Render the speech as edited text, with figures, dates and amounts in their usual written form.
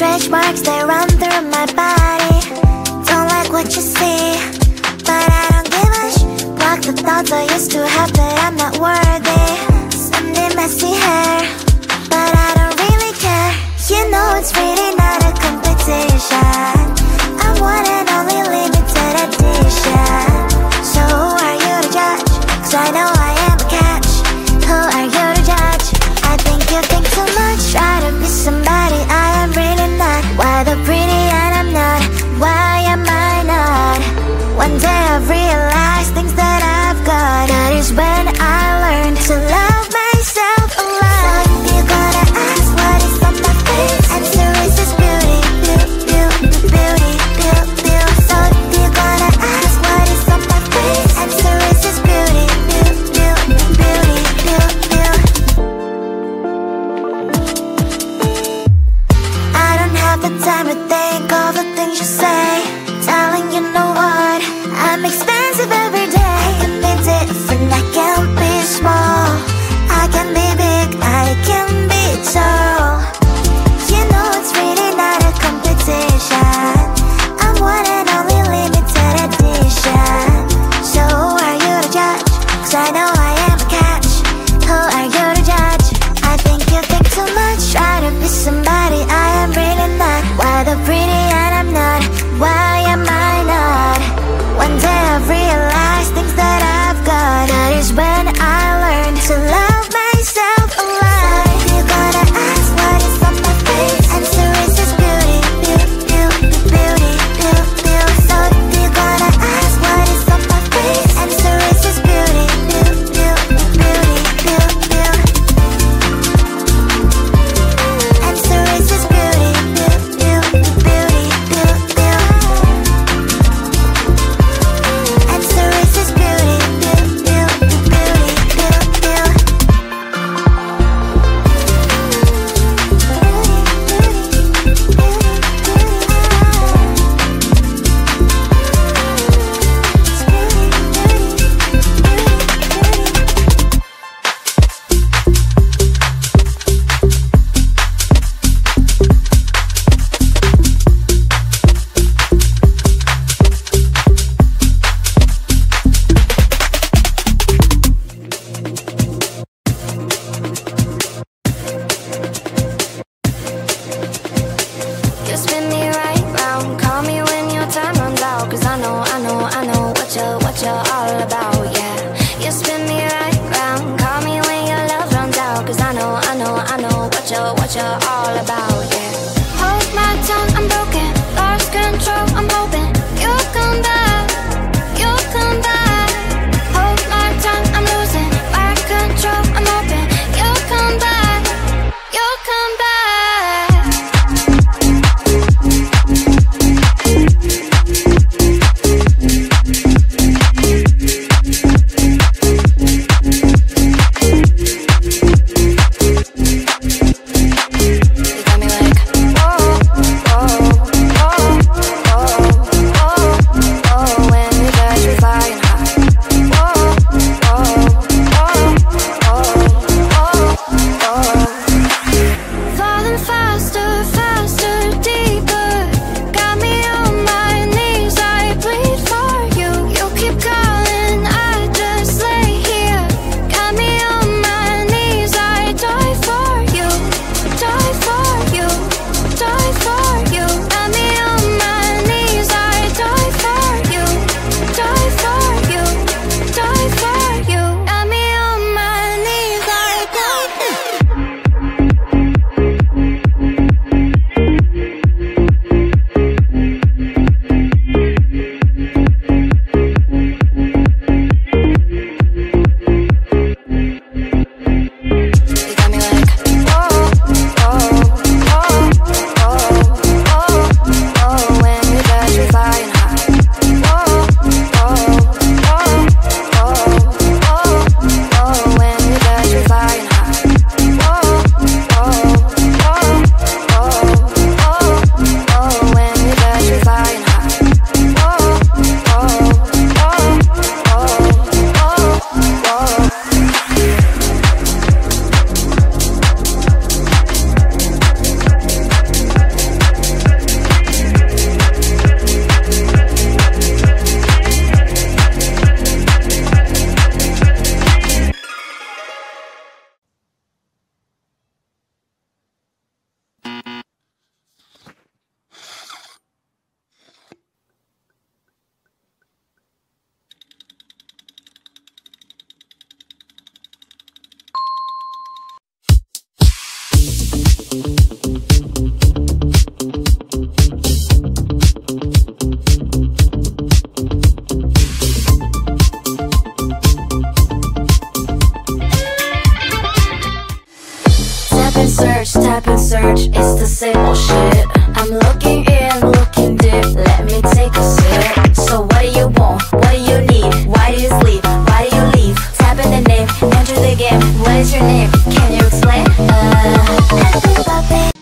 stretch marks, they run through my body. Don't like what you see, but I don't give a block the thoughts I used to have that I'm not worthy. Sunday messy hair, but I don't really care. You know it's really not a competition. I'm one and only limited edition. So who are you to judge? 'Cause I know I am a catch. Who are you to judge? I think you think too much. Try to be somebody I am really not. Why the pretty and I'm not? Why am I not? One day I've realized things that I've got. That is when I learned to love myself a lot. So if you're gonna ask what is on my face, answer is this beauty, beauty, beauty, beauty, beauty. So if you're gonna ask what is on my face, answer is this beauty, beauty, beauty, beauty, beauty. I don't have the time to think all the things you say. Darling, you know what? I'm expensive every day. I can be different, I can be small. I can be big, I can be tall. You know it's really not a competition. I'm one and only limited edition. So who are you to judge? 'Cause I know I am a catch. Who are you to judge? I think you think too much. Try to be somebody I am really not. Why the pretty and I'm not? Why am I not? One day I've realized things that I've got. That is when I learned to love myself a lot. So if you're gonna ask what is on my face, answer is this beauty, beauty, beauty, beauty, beauty, beauty. So if you're gonna ask what is on my face, answer is this beauty, beauty, beauty, beauty, beauty, beauty. Answer is this beauty, beauty, beauty, beauty, beauty, beauty. Answer is this beauty, beauty, beauty, beauty, beauty, beauty. You spin me right round, call me when your time runs out. 'Cause I know what you're all about, yeah. You spin me right round, call me when your love runs out. 'Cause I know what you're all about, yeah. Hold my tongue, I'm broken, lost control, I'm hoping you'll come back, you'll come back. Hold my tongue, I'm losing my control, I'm hoping you'll come back, you'll come back. You got me like, whoa, whoa, whoa, whoa. much, it's the same old shit. I'm looking in, looking deep, let me take a sip. So what do you want? What do you need? Why do you sleep? Why do you leave? Type in the name, enter the game. What is your name? Can you explain? I think about it.